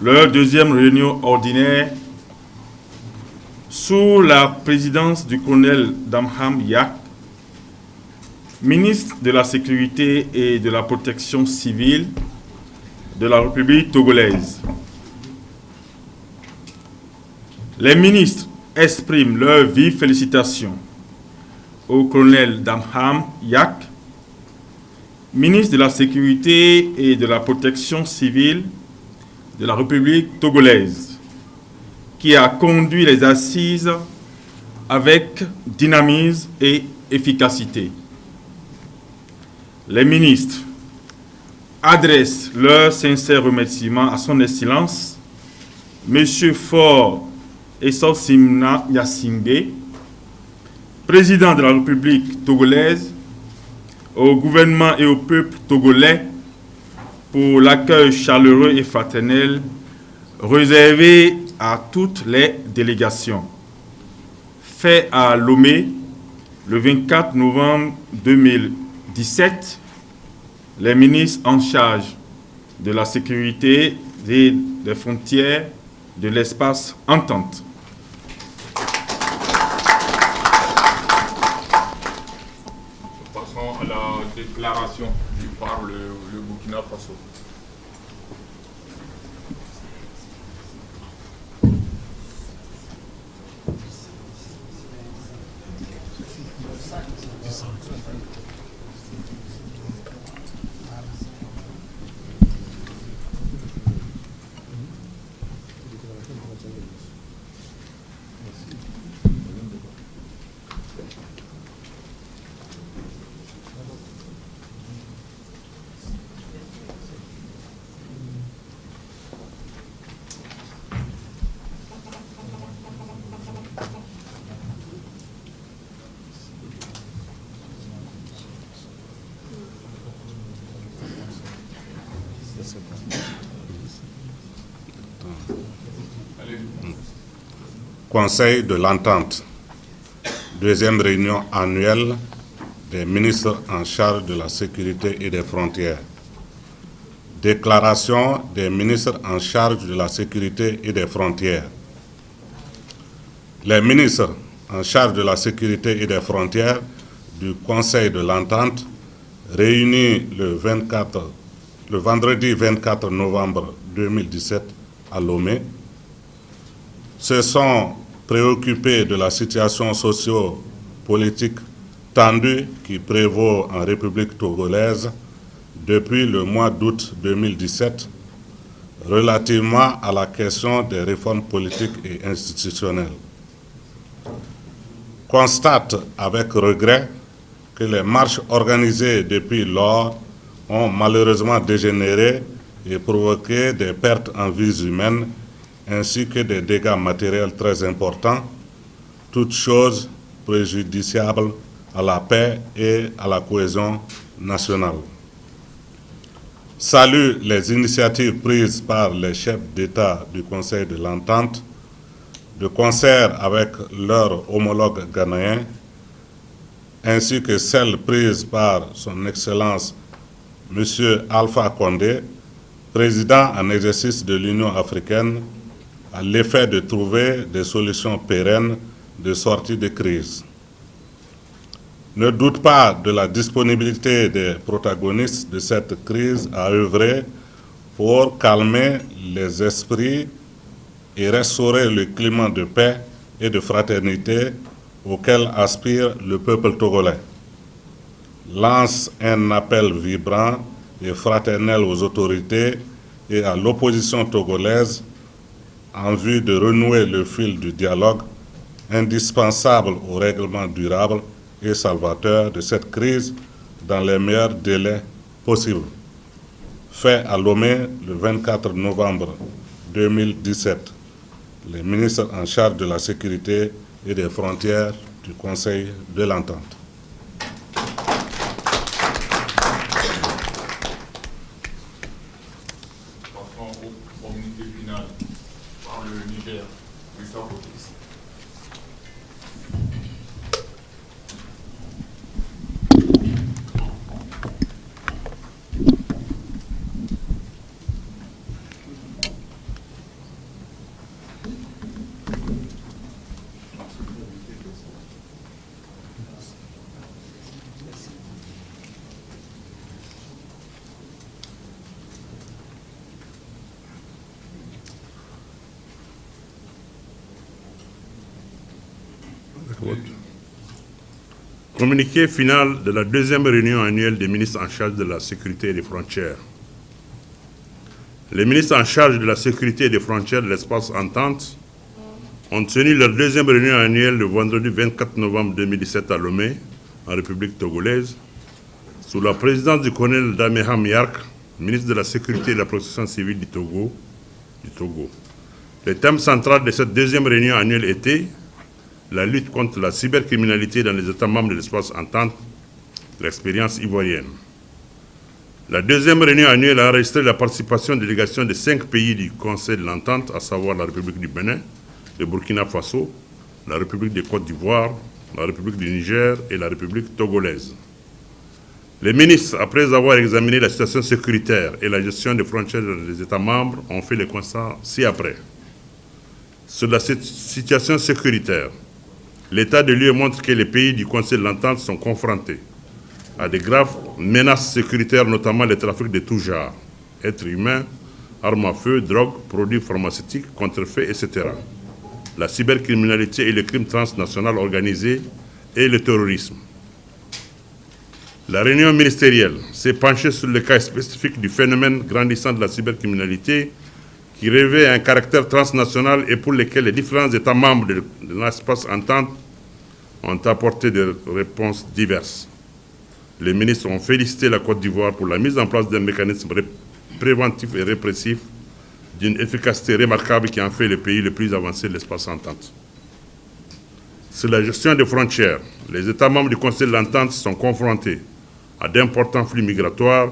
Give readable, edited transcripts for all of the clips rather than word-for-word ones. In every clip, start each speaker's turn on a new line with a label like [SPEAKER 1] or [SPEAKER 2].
[SPEAKER 1] leur deuxième réunion ordinaire sous la présidence du colonel Damham Yak, ministre de la Sécurité et de la Protection civile de la République togolaise. Les ministres expriment leurs vives félicitations au colonel Damham Yak, ministre de la Sécurité et de la Protection civile de la République togolaise, qui a conduit les assises avec dynamisme et efficacité. Les ministres adressent leurs sincères remerciements à son Excellence, M. Faure Essosimna Gnassingbé, président de la République togolaise, au gouvernement et au peuple togolais pour l'accueil chaleureux et fraternel réservé à toutes les délégations. Fait à Lomé le 24 novembre 2017, les ministres en charge de la sécurité et des frontières de l'espace Entente.
[SPEAKER 2] Passons à la déclaration du par le Burkina Faso.
[SPEAKER 3] Conseil de l'Entente, deuxième réunion annuelle des ministres en charge de la sécurité et des frontières. Déclaration des ministres en charge de la sécurité et des frontières. Les ministres en charge de la sécurité et des frontières du Conseil de l'Entente, réunis le vendredi 24 novembre 2017 à Lomé, se sont préoccupés de la situation socio-politique tendue qui prévaut en République togolaise depuis le mois d'août 2017 relativement à la question des réformes politiques et institutionnelles. Constate avec regret que les marches organisées depuis lors ont malheureusement dégénéré et provoqué des pertes en vies humaines ainsi que des dégâts matériels très importants, toutes choses préjudiciables à la paix et à la cohésion nationale. Salue les initiatives prises par les chefs d'État du Conseil de l'Entente, de concert avec leurs homologues ghanéens, ainsi que celles prises par son Excellence M. Alpha Condé, président en exercice de l'Union africaine, à l'effet de trouver des solutions pérennes de sortie de crise. Ne doute pas de la disponibilité des protagonistes de cette crise à œuvrer pour calmer les esprits et restaurer le climat de paix et de fraternité auquel aspire le peuple togolais. Lance un appel vibrant et fraternel aux autorités et à l'opposition togolaise en vue de renouer le fil du dialogue indispensable au règlement durable et salvateur de cette crise dans les meilleurs délais possibles. Fait à Lomé le 24 novembre 2017. Les ministres en charge de la sécurité et des frontières du Conseil de l'Entente.
[SPEAKER 2] Passons au communiqué final par le Niger. Christophe Otis.
[SPEAKER 4] Communiqué final de la deuxième réunion annuelle des ministres en charge de la sécurité et des frontières. Les ministres en charge de la sécurité et des frontières de l'espace Entente ont tenu leur deuxième réunion annuelle le vendredi 24 novembre 2017 à Lomé, en République togolaise, sous la présidence du colonel Dameham Yark, ministre de la Sécurité et de la Protection civile du Togo. Le thème central de cette deuxième réunion annuelle était la lutte contre la cybercriminalité dans les États membres de l'espace Entente, l'expérience ivoirienne. La deuxième réunion annuelle a enregistré la participation de délégations de 5 pays du Conseil de l'Entente, à savoir la République du Bénin, le Burkina Faso, la République de Côte d'Ivoire, la République du Niger et la République togolaise. Les ministres, après avoir examiné la situation sécuritaire et la gestion des frontières des États membres, ont fait le constat ci-après. Sur la situation sécuritaire, l'état de lieu montre que les pays du Conseil de l'Entente sont confrontés à de graves menaces sécuritaires, notamment les trafics de tout genre, êtres humains, armes à feu, drogues, produits pharmaceutiques, contrefaits, etc. La cybercriminalité et le crime transnational organisé et le terrorisme. La réunion ministérielle s'est penchée sur le cas spécifique du phénomène grandissant de la cybercriminalité qui revêt un caractère transnational et pour lequel les différents États membres de l'espace Entente ont apporté des réponses diverses. Les ministres ont félicité la Côte d'Ivoire pour la mise en place d'un mécanisme préventif et répressif d'une efficacité remarquable qui en fait le pays le plus avancé de l'espace Entente. Sur la gestion des frontières, les États membres du Conseil de l'Entente sont confrontés à d'importants flux migratoires,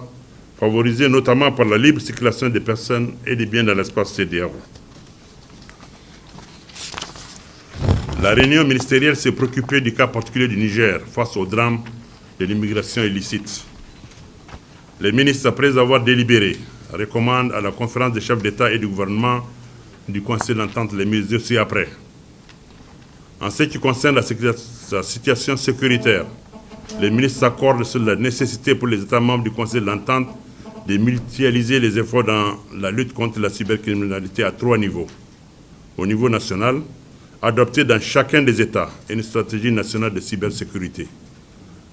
[SPEAKER 4] favorisés notamment par la libre circulation des personnes et des biens dans l'espace CEDEAO. La réunion ministérielle s'est préoccupée du cas particulier du Niger face au drame de l'immigration illicite. Les ministres, après avoir délibéré, recommandent à la conférence des chefs d'État et du gouvernement du Conseil d'Entente les mesures ci-après. En ce qui concerne la situation sécuritaire, les ministres s'accordent sur la nécessité pour les États membres du Conseil de l'Entente de mutualiser les efforts dans la lutte contre la cybercriminalité à 3 niveaux. Au niveau national, adopter dans chacun des États une stratégie nationale de cybersécurité.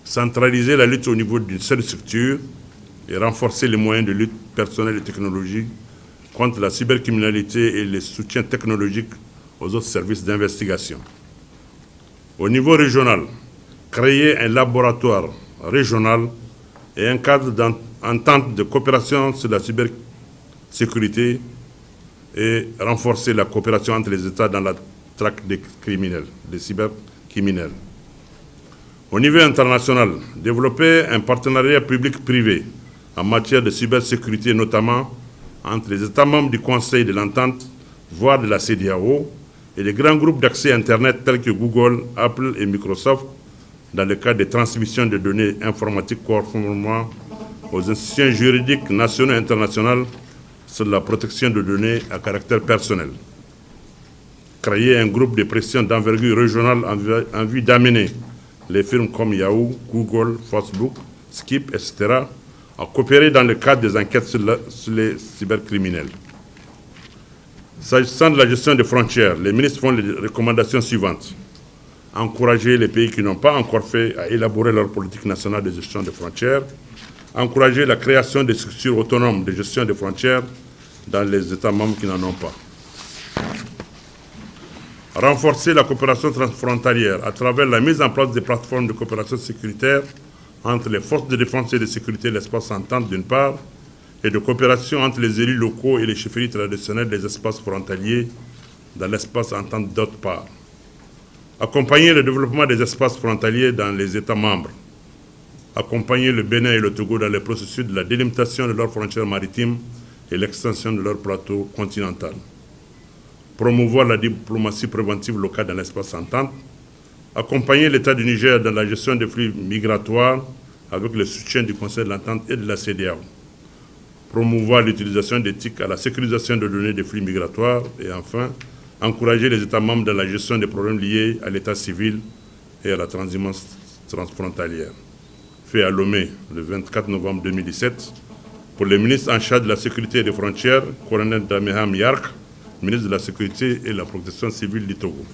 [SPEAKER 4] Centraliser la lutte au niveau d'une seule structure et renforcer les moyens de lutte personnels et technologiques contre la cybercriminalité et les soutiens technologiques aux autres services d'investigation. Au niveau régional, créer un laboratoire régional et un cadre d'entente de coopération sur la cybersécurité et renforcer la coopération entre les États dans la traque des criminels, des cybercriminels. Au niveau international, développer un partenariat public-privé en matière de cybersécurité, notamment entre les États membres du Conseil de l'Entente, voire de la CEDEAO, et les grands groupes d'accès Internet tels que Google, Apple et Microsoft, dans le cadre des transmissions de données informatiques conformément aux institutions juridiques nationales et internationales sur la protection de données à caractère personnel. Créer un groupe de pression d'envergure régionale en vue d'amener les firmes comme Yahoo, Google, Facebook, Skip, etc., à coopérer dans le cadre des enquêtes sur les cybercriminels. S'agissant de la gestion des frontières, les ministres font les recommandations suivantes. Encourager les pays qui n'ont pas encore fait à élaborer leur politique nationale de gestion des frontières. Encourager la création de structures autonomes de gestion des frontières dans les États membres qui n'en ont pas. Renforcer la coopération transfrontalière à travers la mise en place des plateformes de coopération sécuritaire entre les forces de défense et de sécurité de l'espace Entente d'une part, et de coopération entre les élus locaux et les chefferies traditionnelles des espaces frontaliers dans l'espace Entente d'autre part. Accompagner le développement des espaces frontaliers dans les États membres. Accompagner le Bénin et le Togo dans le processus de la délimitation de leurs frontières maritimes et l'extension de leur plateau continental. Promouvoir la diplomatie préventive locale dans l'espace Entente. Accompagner l'État du Niger dans la gestion des flux migratoires avec le soutien du Conseil de l'Entente et de la CEDEAO. Promouvoir l'utilisation d'éthiques à la sécurisation de données des flux migratoires. Et enfin, encourager les États membres dans la gestion des problèmes liés à l'état civil et à la transhumance transfrontalière. Fait à Lomé le 24 novembre 2017 pour le ministre en charge de la sécurité et des frontières, colonel Dameham Yark, ministre de la Sécurité et de la Protection civile du Togo.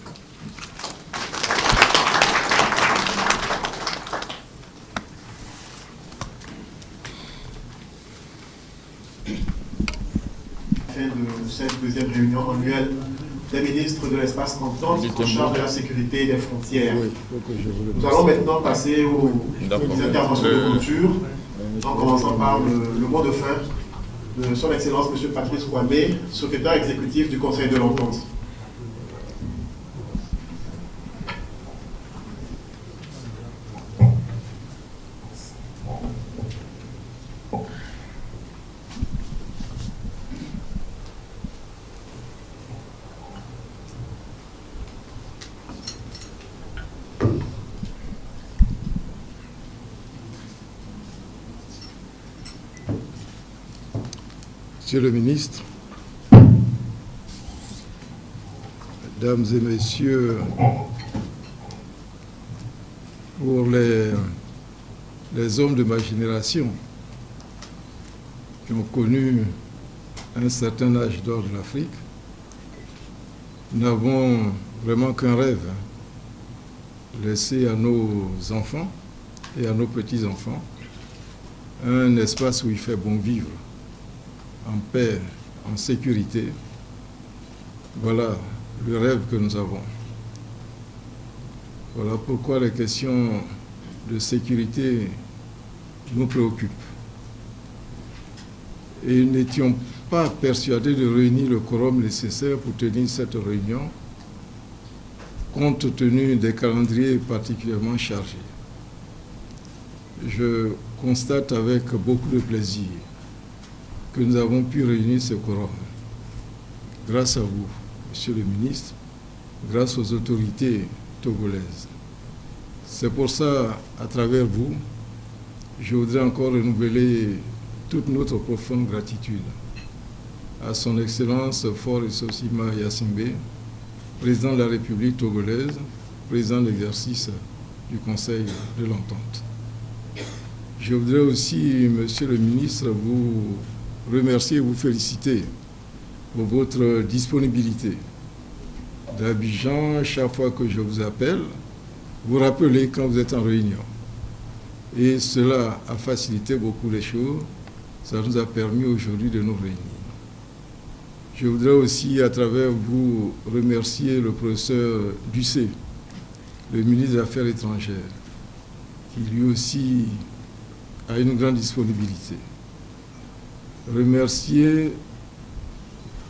[SPEAKER 5] cette deuxième réunion annuelle des ministres de l'espace entente en charge de la sécurité et des frontières. Nous allons maintenant passer aux interventions de clôture, en commençant par le mot de fin de son Excellence M. Patrice Kwame, secrétaire exécutif du Conseil de l'Entente.
[SPEAKER 6] Monsieur le ministre, Mesdames et Messieurs, pour les hommes de ma génération qui ont connu un certain âge d'or de l'Afrique, nous n'avons vraiment qu'un rêve, laisser à nos enfants et à nos petits-enfants un espace où il fait bon vivre, en paix, en sécurité. Voilà le rêve que nous avons. Voilà pourquoi les questions de sécurité nous préoccupent. Et nous n'étions pas persuadés de réunir le quorum nécessaire pour tenir cette réunion, compte tenu des calendriers particulièrement chargés. Je constate avec beaucoup de plaisir que nous avons pu réunir ce quorum. Grâce à vous, Monsieur le ministre, grâce aux autorités togolaises. C'est pour ça, à travers vous, je voudrais encore renouveler toute notre profonde gratitude à son Excellence Faure Sosima Yassimbe, président de la République togolaise, président d'exercice du Conseil de l'Entente. Je voudrais aussi, Monsieur le ministre, vous remercier et vous féliciter pour votre disponibilité. D'Abidjan, chaque fois que je vous appelle, vous rappelez quand vous êtes en réunion. Et cela a facilité beaucoup les choses. Ça nous a permis aujourd'hui de nous réunir. Je voudrais aussi, à travers vous, remercier le professeur Ducé, le ministre des Affaires étrangères, qui lui aussi a une grande disponibilité. Remercier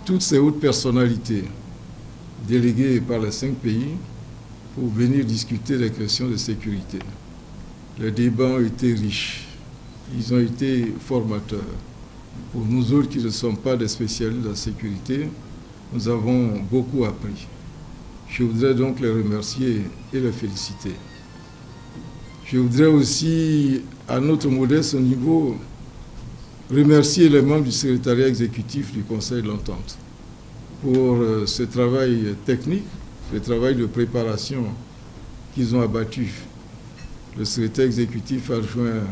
[SPEAKER 6] toutes ces hautes personnalités déléguées par les 5 pays pour venir discuter des questions de sécurité. Les débats ont été riches, ils ont été formateurs. Pour nous autres qui ne sommes pas des spécialistes de la sécurité, nous avons beaucoup appris. Je voudrais donc les remercier et les féliciter. Je voudrais aussi, à notre modeste niveau, remercier les membres du secrétariat exécutif du Conseil de l'Entente pour ce travail technique, ce travail de préparation qu'ils ont abattu. Le secrétaire exécutif adjoint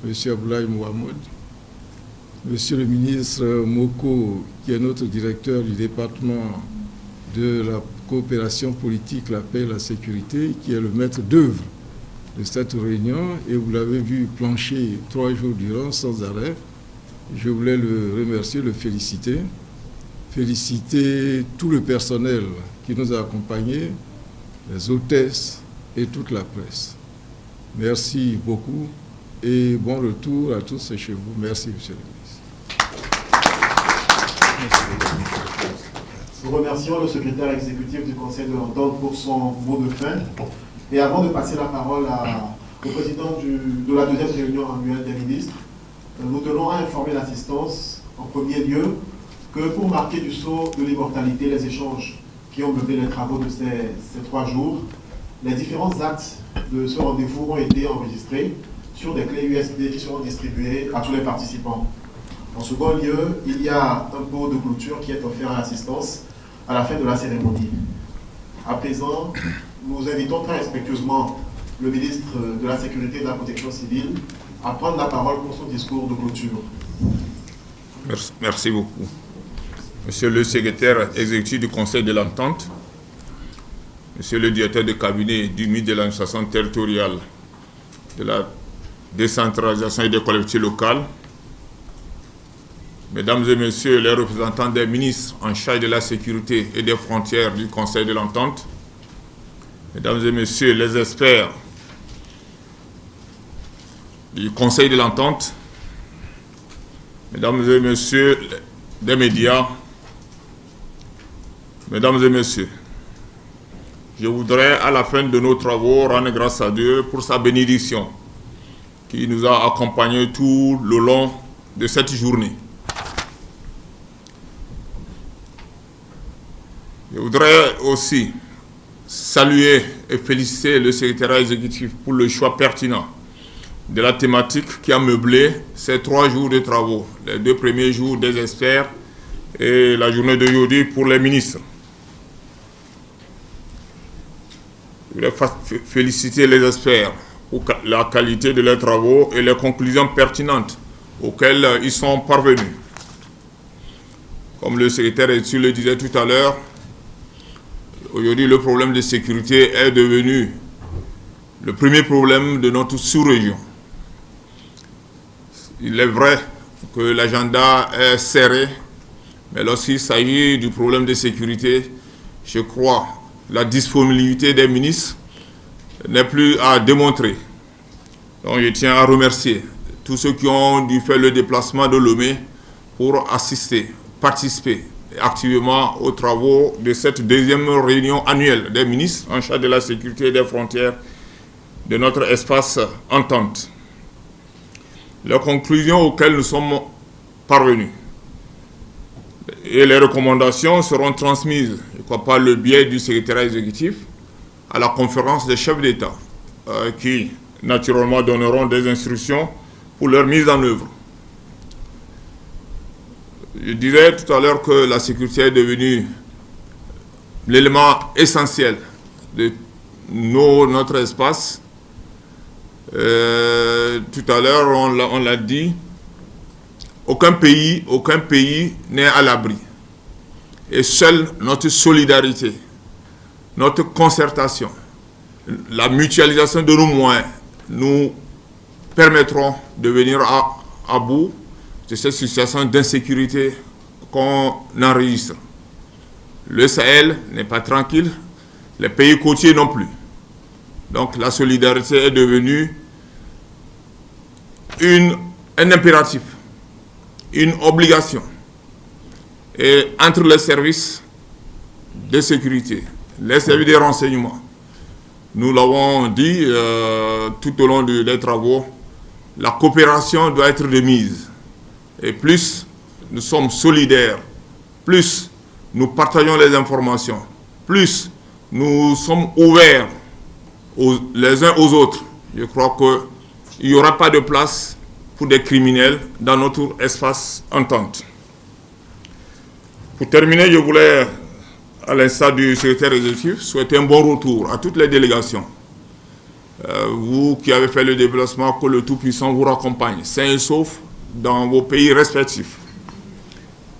[SPEAKER 6] M. Abdoulaye Mohamed, M. le ministre Moko, qui est notre directeur du département de la coopération politique, la paix et la sécurité, qui est le maître d'œuvre de cette réunion, et vous l'avez vu plancher 3 jours durant sans arrêt. Je voulais le remercier, le féliciter. Féliciter tout le personnel qui nous a accompagnés, les hôtesses et toute la presse. Merci beaucoup et bon retour à tous chez vous. Merci, Monsieur le ministre.
[SPEAKER 5] Nous remercions le secrétaire exécutif du Conseil de l'Entente pour son mot de fin. Et avant de passer la parole au président de la deuxième réunion annuelle des ministres, nous tenons à informer l'assistance, en premier lieu, que pour marquer du sceau de l'immortalité les échanges qui ont mené les travaux de ces 3 jours, les différents actes de ce rendez-vous ont été enregistrés sur des clés USB qui seront distribuées à tous les participants. En second lieu, il y a un pot de clôture qui est offert à l'assistance à la fin de la cérémonie. À présent, nous invitons très respectueusement le ministre de la Sécurité et de la Protection civile à prendre la parole pour son discours de clôture.
[SPEAKER 2] Merci beaucoup. Monsieur le secrétaire exécutif du Conseil de l'Entente, Monsieur le directeur de cabinet du ministre de l'administration territoriale, de la décentralisation et des collectivités locales, Mesdames et Messieurs les représentants des ministres en charge de la sécurité et des frontières du Conseil de l'Entente, Mesdames et Messieurs les experts du Conseil de l'Entente, Mesdames et Messieurs des médias, Mesdames et Messieurs, je voudrais à la fin de nos travaux rendre grâce à Dieu pour sa bénédiction qui nous a accompagnés tout le long de cette journée. Je voudrais aussi saluer et féliciter le secrétariat exécutif pour le choix pertinent de la thématique qui a meublé ces 3 jours de travaux, les 2 premiers jours des experts et la journée d'aujourd'hui pour les ministres. Je voudrais féliciter les experts pour la qualité de leurs travaux et les conclusions pertinentes auxquelles ils sont parvenus. Comme le secrétaire exécutif le disait tout à l'heure, aujourd'hui le problème de sécurité est devenu le premier problème de notre sous-région. Il est vrai que l'agenda est serré, mais lorsqu'il s'agit du problème de sécurité, je crois la disponibilité des ministres n'est plus à démontrer. Donc je tiens à remercier tous ceux qui ont dû faire le déplacement de Lomé pour assister, participer activement aux travaux de cette 2e réunion annuelle des ministres en charge de la sécurité et des frontières de notre espace entente. Les conclusions auxquelles nous sommes parvenus et les recommandations seront transmises, je crois, par le biais du secrétariat exécutif à la conférence des chefs d'État qui, naturellement, donneront des instructions pour leur mise en œuvre. Je disais tout à l'heure que la sécurité est devenue l'élément essentiel de notre espace. Tout à l'heure, on l'a dit, aucun pays n'est à l'abri. Et seule notre solidarité, notre concertation, la mutualisation de nos moyens nous permettront de venir à bout de cette situation d'insécurité qu'on enregistre. Le Sahel n'est pas tranquille, les pays côtiers non plus. Donc la solidarité est devenue un impératif, une obligation. Et entre les services de sécurité, les services de renseignement, nous l'avons dit tout au long des travaux, la coopération doit être de mise. Et plus nous sommes solidaires, plus nous partageons les informations, plus nous sommes ouverts les uns aux autres, je crois qu'il n'y aura pas de place pour des criminels dans notre espace entente. Pour terminer, je voulais, à l'instar du secrétaire exécutif, souhaiter un bon retour à toutes les délégations. Vous qui avez fait le déplacement, que le Tout-Puissant vous raccompagne, sains et saufs, dans vos pays respectifs.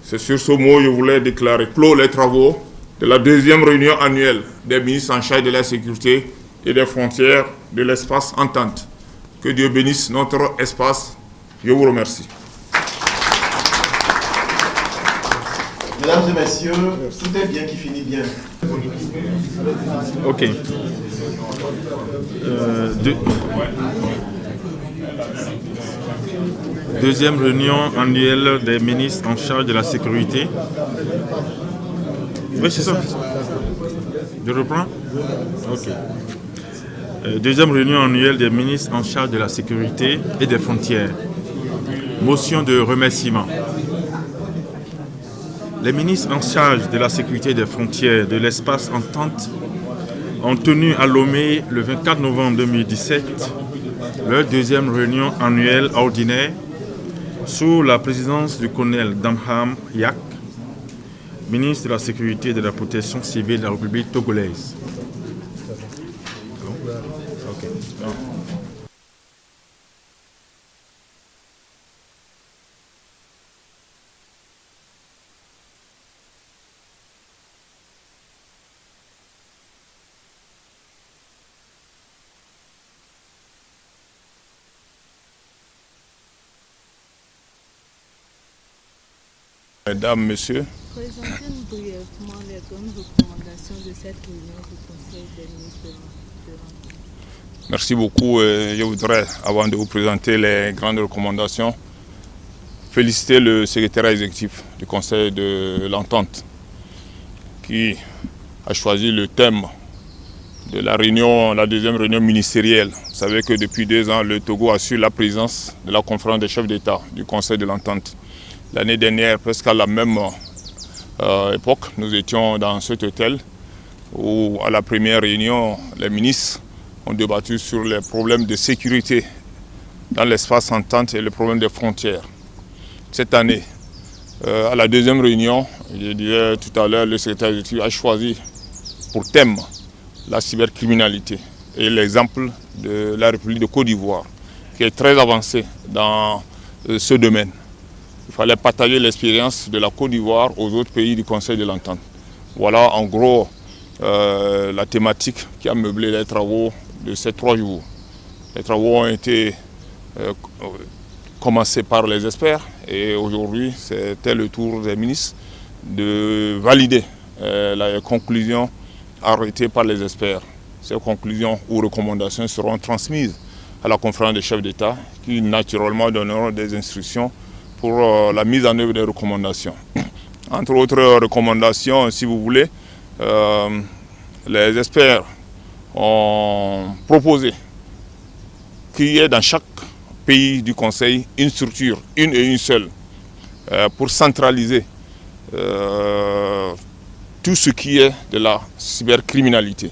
[SPEAKER 2] C'est sur ce mot que je voulais déclarer clos les travaux de la 2e réunion annuelle des ministres en charge de la sécurité et des frontières de l'espace entente. Que Dieu bénisse notre espace. Je vous remercie.
[SPEAKER 5] Mesdames et messieurs, tout est bien qui finit bien.
[SPEAKER 1] Ok. Deuxième réunion annuelle des ministres en charge de la sécurité. Oui, c'est ça. Je reprends? Ok. Deuxième réunion annuelle des ministres en charge de la sécurité et des frontières. Motion de remerciement. Les ministres en charge de la sécurité des frontières de l'espace entente ont tenu à Lomé le 24 novembre 2017 leur 2e réunion annuelle ordinaire sous la présidence du colonel Damham Yak, ministre de la Sécurité et de la Protection civile de la République togolaise.
[SPEAKER 2] mesdames, messieurs.
[SPEAKER 7] Présentez-nous brièvement les grandes recommandations de cette réunion du Conseil des ministres de l'Entente.
[SPEAKER 2] Merci beaucoup. Je voudrais, avant de vous présenter les grandes recommandations, féliciter le secrétaire exécutif du Conseil de l'Entente qui a choisi le thème de la réunion, la deuxième réunion ministérielle. Vous savez que depuis 2 ans, le Togo assure la présidence de la conférence des chefs d'État du Conseil de l'Entente. L'année dernière, presque à la même époque, nous étions dans cet hôtel où, à la première réunion, les ministres ont débattu sur les problèmes de sécurité dans l'espace entente et les problèmes des frontières. Cette année, à la deuxième réunion, je disais tout à l'heure, le secrétaire exécutif a choisi pour thème la cybercriminalité et l'exemple de la République de Côte d'Ivoire, qui est très avancée dans ce domaine. Il fallait partager l'expérience de la Côte d'Ivoire aux autres pays du Conseil de l'Entente. Voilà en gros la thématique qui a meublé les travaux de ces 3 jours. Les travaux ont été commencés par les experts et aujourd'hui c'était le tour des ministres de valider les conclusions arrêtées par les experts. Ces conclusions ou recommandations seront transmises à la conférence des chefs d'État qui naturellement donneront des instructions pour la mise en œuvre des recommandations. Entre autres recommandations, si vous voulez, les experts ont proposé qu'il y ait dans chaque pays du Conseil une structure, une et une seule, pour centraliser tout ce qui est de la cybercriminalité.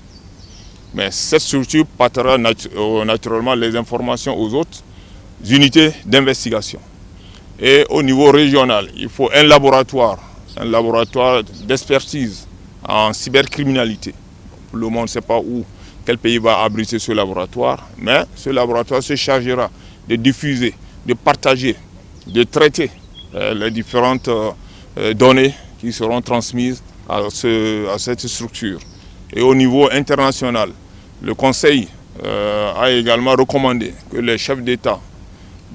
[SPEAKER 2] Mais cette structure partagera naturellement les informations aux autres unités d'investigation. Et au niveau régional, il faut un laboratoire d'expertise en cybercriminalité. Le monde ne sait pas où, quel pays va abriter ce laboratoire, mais ce laboratoire se chargera de diffuser, de partager, de traiter les différentes données qui seront transmises à cette structure. Et au niveau international, le Conseil a également recommandé que les chefs d'État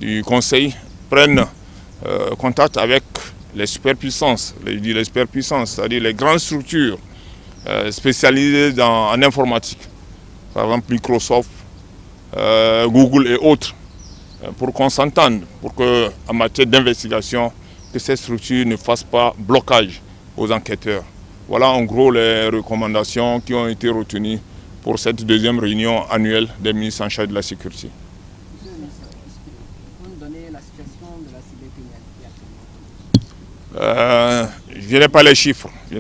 [SPEAKER 2] du Conseil prennent contact avec les superpuissances, c'est-à-dire les grandes structures spécialisées en informatique, par exemple Microsoft, Google et autres, pour qu'on s'entende, pour qu'en matière d'investigation, que ces structures ne fassent pas blocage aux enquêteurs. Voilà en gros les recommandations qui ont été retenues pour cette deuxième réunion annuelle des ministres en charge de la sécurité.
[SPEAKER 8] Monsieur le ministre, vous nous donnez la situation de la cybercriminalité actuellement?
[SPEAKER 2] Je n'ai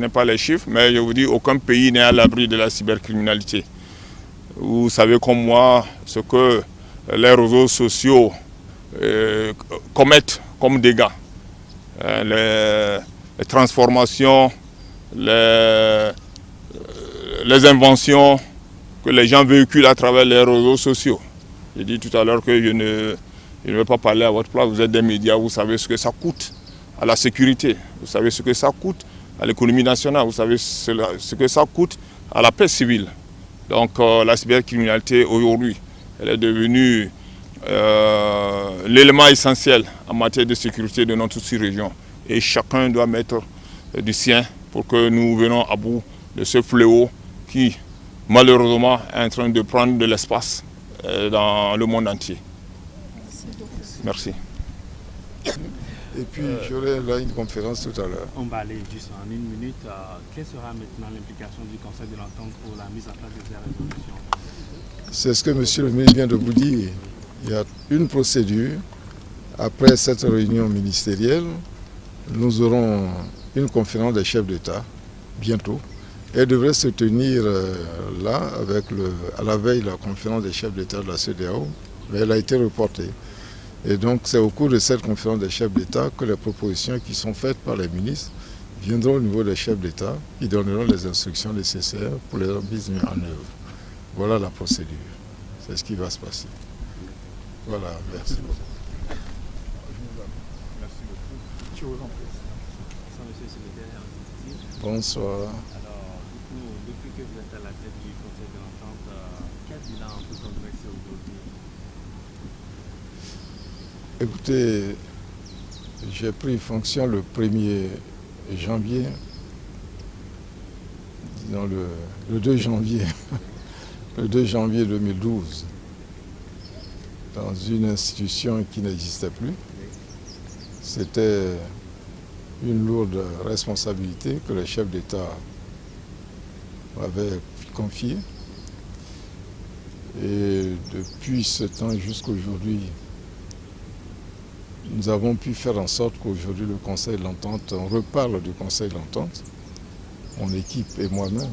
[SPEAKER 2] pas les chiffres, mais je vous dis, aucun pays n'est à l'abri de la cybercriminalité. Vous savez comme moi ce que les réseaux sociaux commettent comme dégâts. Les transformations, les inventions que les gens véhiculent à travers les réseaux sociaux. J'ai dit tout à l'heure que je ne vais pas parler à votre place, vous êtes des médias, vous savez ce que ça coûte à la sécurité, vous savez ce que ça coûte à l'économie nationale, vous savez ce que ça coûte à la paix civile. Donc la cybercriminalité aujourd'hui, elle est devenue l'élément essentiel en matière de sécurité de notre région. Et chacun doit mettre du sien pour que nous venions à bout de ce fléau qui, malheureusement, est en train de prendre de l'espace dans le monde entier. Merci.
[SPEAKER 6] Et puis, j'aurai là une conférence tout à l'heure.
[SPEAKER 9] On va aller juste en 1 minute. Quelle sera maintenant l'implication du Conseil de l'Entente pour la mise en place de ces résolutions?
[SPEAKER 6] C'est ce que M. le ministre vient de vous dire. Il y a une procédure. Après cette réunion ministérielle, nous aurons une conférence des chefs d'État, bientôt. Elle devrait se tenir là, à la veille de la conférence des chefs d'État de la CEDEAO, mais elle a été reportée. Et donc c'est au cours de cette conférence des chefs d'État que les propositions qui sont faites par les ministres viendront au niveau des chefs d'État qui donneront les instructions nécessaires pour les mises en œuvre. Voilà la procédure. C'est ce qui va se passer. Voilà, merci beaucoup. Bonsoir.
[SPEAKER 9] Alors, dites-nous, depuis que vous êtes à la tête du Conseil de l'Entente, quel bilan peut-on dresser aujourd'hui?
[SPEAKER 6] Écoutez, j'ai pris fonction le 1er janvier, disons le 2 janvier, le 2 janvier 2012, dans une institution qui n'existait plus. C'était une lourde responsabilité que le chef d'État m'avait confiée. Et depuis ce temps jusqu'aujourd'hui, nous avons pu faire en sorte qu'aujourd'hui le Conseil de l'Entente, on reparle du Conseil de l'Entente, mon équipe et moi-même,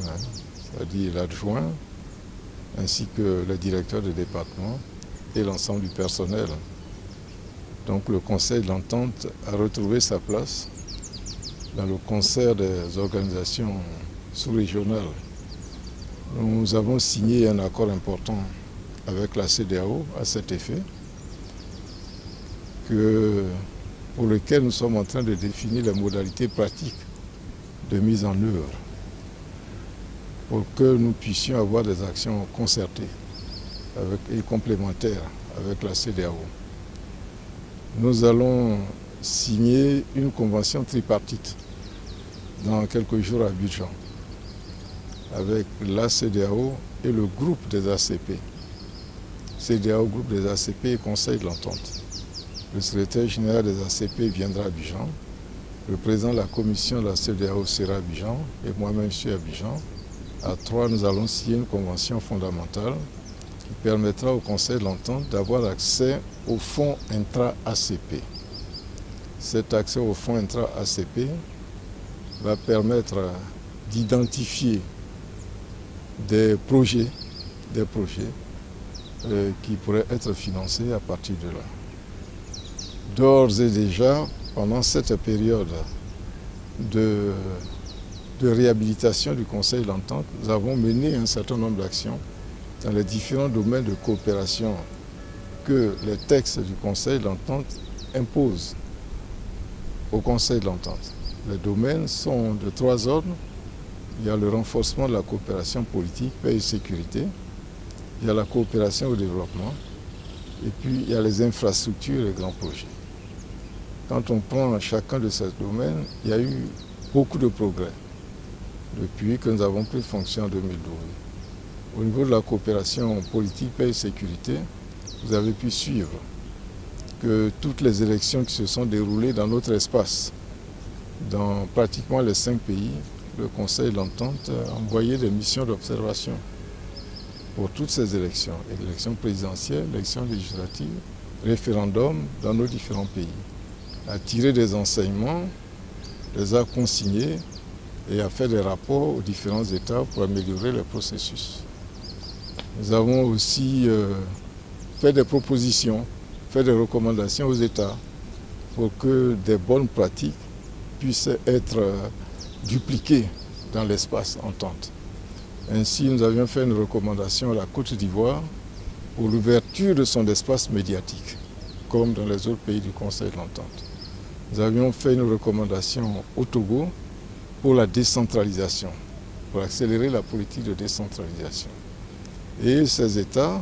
[SPEAKER 6] c'est-à-dire l'adjoint, ainsi que le directeur de département et l'ensemble du personnel. Donc le Conseil de l'Entente a retrouvé sa place dans le concert des organisations sous-régionales. Nous avons signé un accord important avec la CEDEAO à cet effet, pour lequel nous sommes en train de définir les modalités pratiques de mise en œuvre pour que nous puissions avoir des actions concertées et complémentaires avec la CEDEAO. Nous allons signer une convention tripartite dans quelques jours à Abidjan avec la CEDEAO et le groupe des ACP. CEDEAO, groupe des ACP et Conseil de l'Entente. Le secrétaire général des ACP viendra à Abidjan. Le président de la commission de la CEDEAO sera à Abidjan et moi-même suis à Abidjan. À 3, nous allons signer une convention fondamentale qui permettra au Conseil de l'Entente d'avoir accès au fonds intra-ACP. Cet accès au fonds intra-ACP va permettre d'identifier des projets qui pourraient être financés à partir de là. D'ores et déjà, pendant cette période de réhabilitation du Conseil de l'Entente, nous avons mené un certain nombre d'actions dans les différents domaines de coopération que les textes du Conseil de l'Entente imposent au Conseil de l'Entente. Les domaines sont de 3 ordres. Il y a le renforcement de la coopération politique, paix et sécurité. Il y a la coopération au développement. Et puis, il y a les infrastructures et les grands projets. Quand on prend chacun de ces domaines, il y a eu beaucoup de progrès depuis que nous avons pris fonction en 2012. Au niveau de la coopération politique, paix et sécurité, vous avez pu suivre que toutes les élections qui se sont déroulées dans notre espace, dans pratiquement les 5 pays, le Conseil de l'Entente a envoyé des missions d'observation pour toutes ces élections, élections présidentielles, élections législatives, référendums dans nos différents pays, a tiré des enseignements, les a consignés et a fait des rapports aux différents États pour améliorer le processus. Nous avons aussi fait des propositions, fait des recommandations aux États pour que des bonnes pratiques puissent être dupliquées dans l'espace entente. Ainsi, nous avions fait une recommandation à la Côte d'Ivoire pour l'ouverture de son espace médiatique, comme dans les autres pays du Conseil de l'Entente. Nous avions fait une recommandation au Togo pour la décentralisation, pour accélérer la politique de décentralisation. Et ces États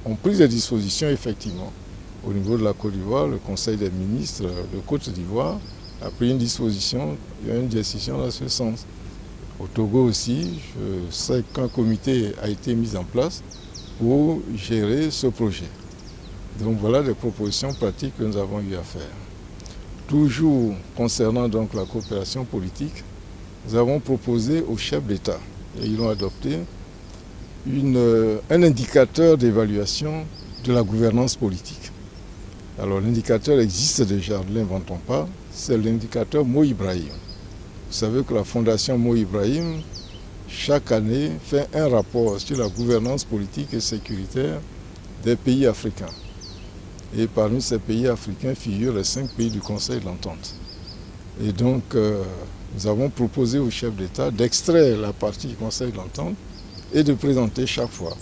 [SPEAKER 6] ont pris des dispositions effectivement. Au niveau de la Côte d'Ivoire, le Conseil des ministres de Côte d'Ivoire a pris une disposition, une décision dans ce sens. Au Togo aussi, je sais qu'un comité a été mis en place pour gérer ce projet. Donc voilà des propositions pratiques que nous avons eu à faire. Toujours concernant donc la coopération politique, nous avons proposé aux chefs d'État, et ils l'ont adopté, un indicateur d'évaluation de la gouvernance politique. Alors l'indicateur existe déjà, ne l'inventons pas, c'est l'indicateur Mo Ibrahim. Vous savez que la Fondation Mo Ibrahim, chaque année, fait un rapport sur la gouvernance politique et sécuritaire des pays africains. Et parmi ces pays africains figurent les 5 pays du Conseil de l'Entente. Et donc, nous avons proposé aux chefs d'État d'extraire la partie du Conseil de l'Entente et de présenter chaque fois,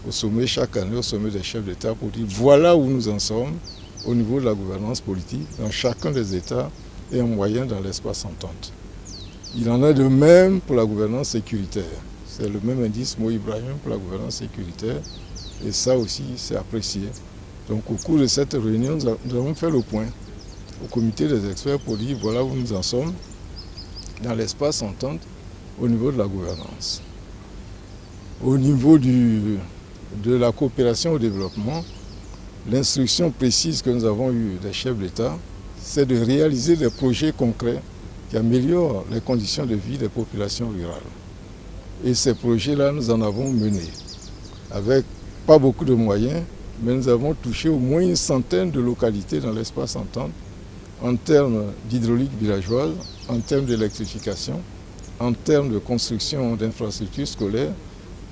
[SPEAKER 6] au sommet, chaque année, au sommet des chefs d'État, pour dire voilà où nous en sommes au niveau de la gouvernance politique dans chacun des États et en moyen dans l'espace entente. Il en est de même pour la gouvernance sécuritaire. C'est le même indice Mo Ibrahim pour la gouvernance sécuritaire et ça aussi c'est apprécié. Donc au cours de cette réunion, nous avons fait le point au comité des experts pour dire voilà où nous en sommes dans l'espace entente au niveau de la gouvernance. Au niveau de la coopération au développement, l'instruction précise que nous avons eue des chefs d'État, c'est de réaliser des projets concrets qui améliorent les conditions de vie des populations rurales. Et ces projets-là, nous en avons mené, avec pas beaucoup de moyens, mais nous avons touché au moins une centaine de localités dans l'espace entente, en termes d'hydraulique villageoise, en termes d'électrification, en termes de construction d'infrastructures scolaires,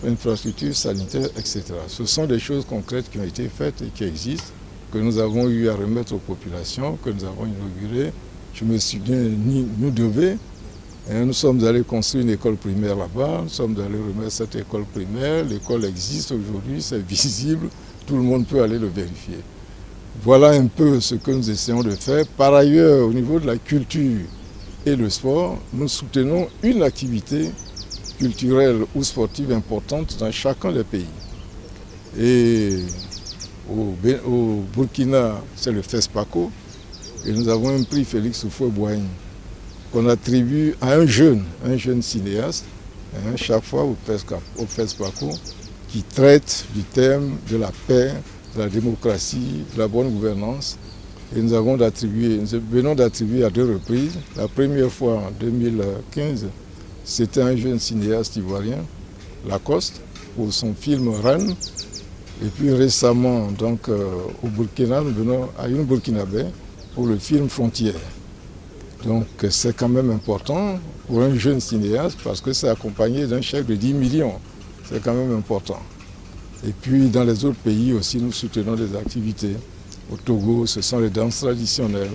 [SPEAKER 6] infrastructures sanitaires, etc. Ce sont des choses concrètes qui ont été faites et qui existent, que nous avons eu à remettre aux populations, que nous avons inaugurées. Je me souviens, nous devions, nous sommes allés construire une école primaire là-bas, nous sommes allés remettre cette école primaire, l'école existe aujourd'hui, c'est visible, tout le monde peut aller le vérifier. Voilà un peu ce que nous essayons de faire. Par ailleurs, au niveau de la culture et le sport, nous soutenons une activité culturelle ou sportive importante dans chacun des pays. Et au Burkina, c'est le FESPACO, et nous avons un prix Félix Houphouët-Boigny qu'on attribue à un jeune cinéaste, chaque fois au FESPACO, qui traite du thème de la paix, de la démocratie, de la bonne gouvernance. Et nous venons d'attribuer à 2 reprises. La première fois en 2015, c'était un jeune cinéaste ivoirien, Lacoste, pour son film Rennes. Et puis récemment, donc, au Burkina, nous venons à une Burkinabé pour le film Frontières. Donc c'est quand même important pour un jeune cinéaste parce que c'est accompagné d'un chèque de 10 millions. C'est quand même important. Et puis dans les autres pays aussi, nous soutenons des activités. Au Togo, ce sont les danses traditionnelles,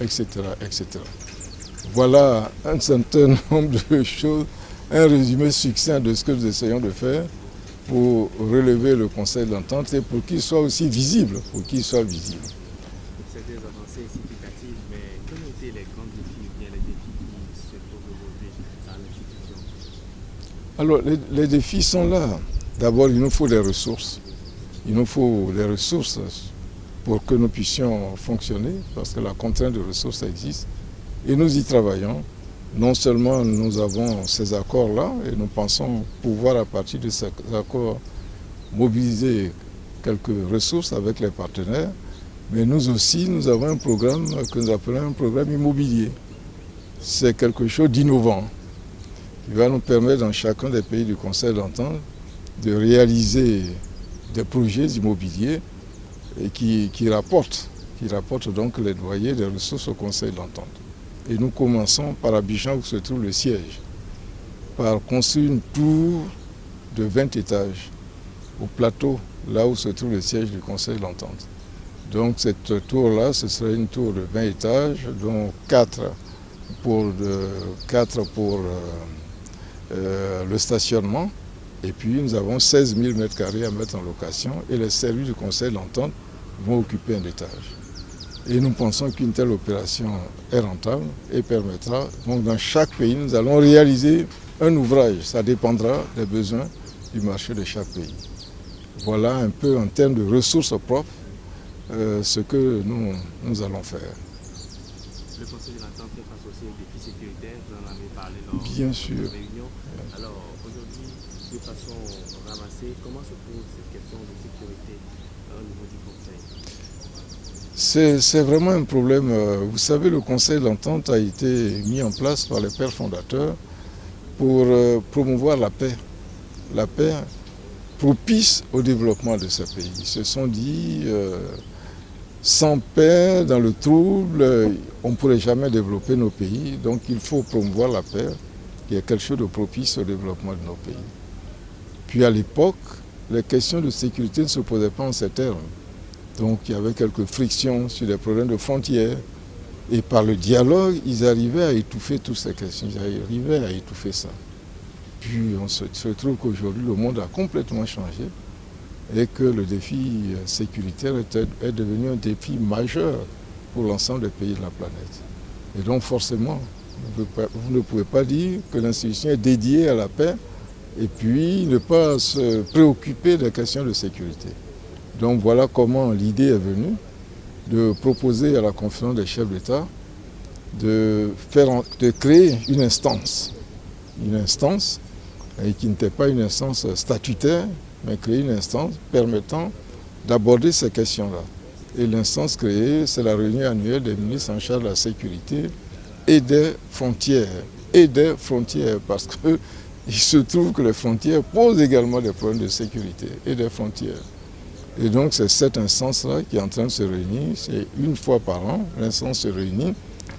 [SPEAKER 6] etc., etc. Voilà un certain nombre de choses, un résumé succinct de ce que nous essayons de faire pour relever le Conseil d'entente et pour qu'il soit aussi visible, Ces avancées
[SPEAKER 9] significatives, mais quels ont été les grands défis ou bien les défis qui se posent aujourd'hui dans l'institution?
[SPEAKER 6] Alors les défis sont là. D'abord, il nous faut des ressources. Il nous faut des ressources pour que nous puissions fonctionner, parce que la contrainte de ressources existe. Et nous y travaillons. Non seulement nous avons ces accords-là, et nous pensons pouvoir, à partir de ces accords, mobiliser quelques ressources avec les partenaires, mais nous aussi, nous avons un programme que nous appelons un programme immobilier. C'est quelque chose d'innovant qui va nous permettre, dans chacun des pays du Conseil d'entente, de réaliser des projets immobiliers et qui rapportent donc les loyers des ressources au Conseil d'entente. Et nous commençons par Abidjan où se trouve le siège, par construire une tour de 20 étages au plateau, là où se trouve le siège du Conseil d'entente. Donc cette tour-là, ce serait une tour de 20 étages, dont 4 pour le stationnement. Et puis nous avons 16 000 m² à mettre en location et les services du Conseil d'entente vont occuper un étage. Et nous pensons qu'une telle opération est rentable et permettra, donc dans chaque pays, nous allons réaliser un ouvrage. Ça dépendra des besoins du marché de chaque pays. Voilà un peu en termes de ressources propres ce que nous allons faire.
[SPEAKER 9] Le Conseil de l'entente fait face aussi aux défis sécuritaires, vous en avez parlé lors
[SPEAKER 6] Bien
[SPEAKER 9] de
[SPEAKER 6] sûr.
[SPEAKER 9] la réunion. Alors aujourd'hui, de façon ramassée, comment se pose cette question de sécurité au niveau du Conseil?
[SPEAKER 6] C'est vraiment un problème. Vous savez, le Conseil d'entente a été mis en place par les pères fondateurs pour promouvoir la paix. La paix propice au développement de ce pays. Ils se sont dit, sans paix, dans le trouble, on ne pourrait jamais développer nos pays. Donc il faut promouvoir la paix, qui est quelque chose de propice au développement de nos pays. Puis à l'époque, les questions de sécurité ne se posaient pas en ces termes. Donc il y avait quelques frictions sur des problèmes de frontières. Et par le dialogue, ils arrivaient à étouffer toutes ces questions. Ils arrivaient à étouffer ça. Puis on se trouve qu'aujourd'hui, le monde a complètement changé et que le défi sécuritaire est devenu un défi majeur pour l'ensemble des pays de la planète. Et donc forcément, vous ne pouvez pas dire que l'institution est dédiée à la paix et puis ne pas se préoccuper des questions de sécurité. Donc voilà comment l'idée est venue de proposer à la conférence des chefs d'État de créer une instance et qui n'était pas une instance statutaire, mais créer une instance permettant d'aborder ces questions-là. Et l'instance créée, c'est la réunion annuelle des ministres en charge de la sécurité et des frontières. Parce qu'il se trouve que les frontières posent également des problèmes de sécurité et des frontières. Et donc c'est cette instance-là qui est en train de se réunir, c'est une fois par an, l'instance se réunit,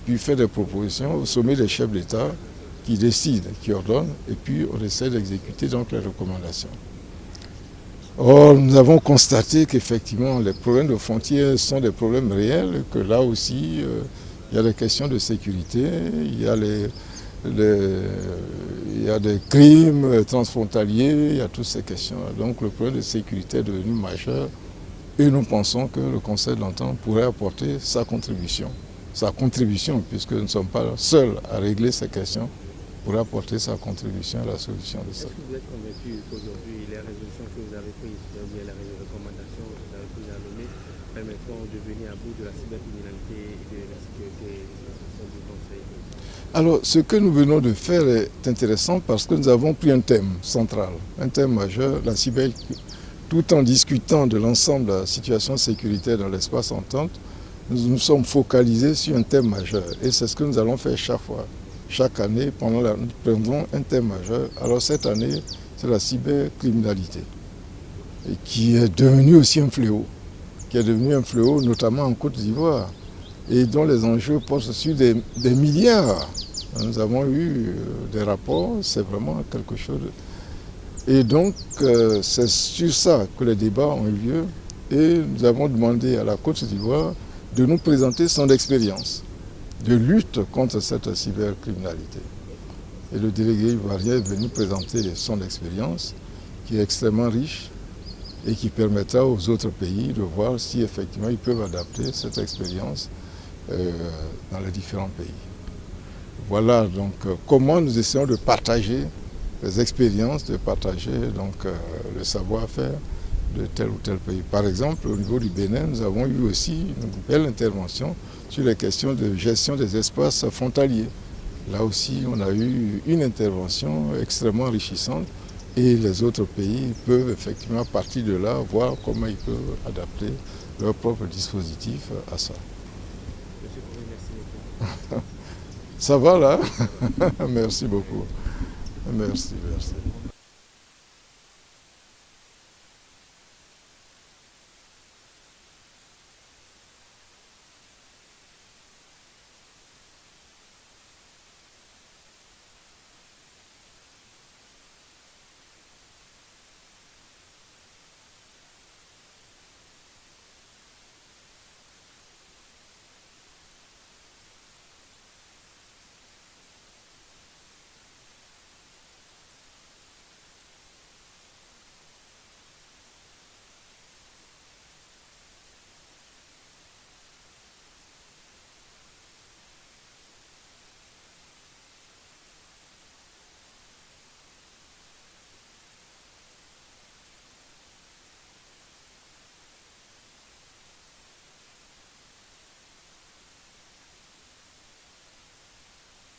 [SPEAKER 6] puis fait des propositions au sommet des chefs d'État qui décident, qui ordonnent, et puis on essaie d'exécuter donc les recommandations. Or, nous avons constaté qu'effectivement les problèmes de frontières sont des problèmes réels, que là aussi il y a des questions de sécurité, il y a des crimes transfrontaliers, il y a toutes ces questions-là. Donc le problème de sécurité est devenu majeur et nous pensons que le Conseil de l'Entente pourrait apporter sa contribution, puisque nous ne sommes pas seuls à régler ces questions, pourrait apporter sa contribution à la solution de ça.
[SPEAKER 9] Est-ce que vous êtes convaincu qu'aujourd'hui les résolutions que vous avez prises, les recommandations que vous avez prises à nommer, permettront de venir à bout de la cybercriminalité et de la sécurité du Conseil?
[SPEAKER 6] Alors, ce que nous venons de faire est intéressant parce que nous avons pris un thème central, un thème majeur, la cybercriminalité. Tout en discutant de l'ensemble de la situation sécuritaire dans l'espace entente, nous nous sommes focalisés sur un thème majeur. Et c'est ce que nous allons faire chaque fois. Chaque année, nous prendrons un thème majeur. Alors cette année, c'est la cybercriminalité, et qui est devenue aussi un fléau, notamment en Côte d'Ivoire, et dont les enjeux portent sur des milliards. Nous avons eu des rapports, c'est vraiment quelque chose. Et donc, c'est sur ça que les débats ont eu lieu, et nous avons demandé à la Côte d'Ivoire de nous présenter son expérience de lutte contre cette cybercriminalité. Et le délégué ivoirien est venu présenter son expérience, qui est extrêmement riche et qui permettra aux autres pays de voir si effectivement ils peuvent adapter cette expérience dans les différents pays. Voilà donc comment nous essayons de partager les expériences, de partager donc le savoir-faire de tel ou tel pays. Par exemple, au niveau du Bénin, nous avons eu aussi une belle intervention sur les questions de gestion des espaces frontaliers. Là aussi, on a eu une intervention extrêmement enrichissante et les autres pays peuvent effectivement, à partir de là, voir comment ils peuvent adapter leur propre dispositif à ça.
[SPEAKER 9] Monsieur Kouré, merci beaucoup.
[SPEAKER 6] Ça va là? Merci beaucoup. Merci.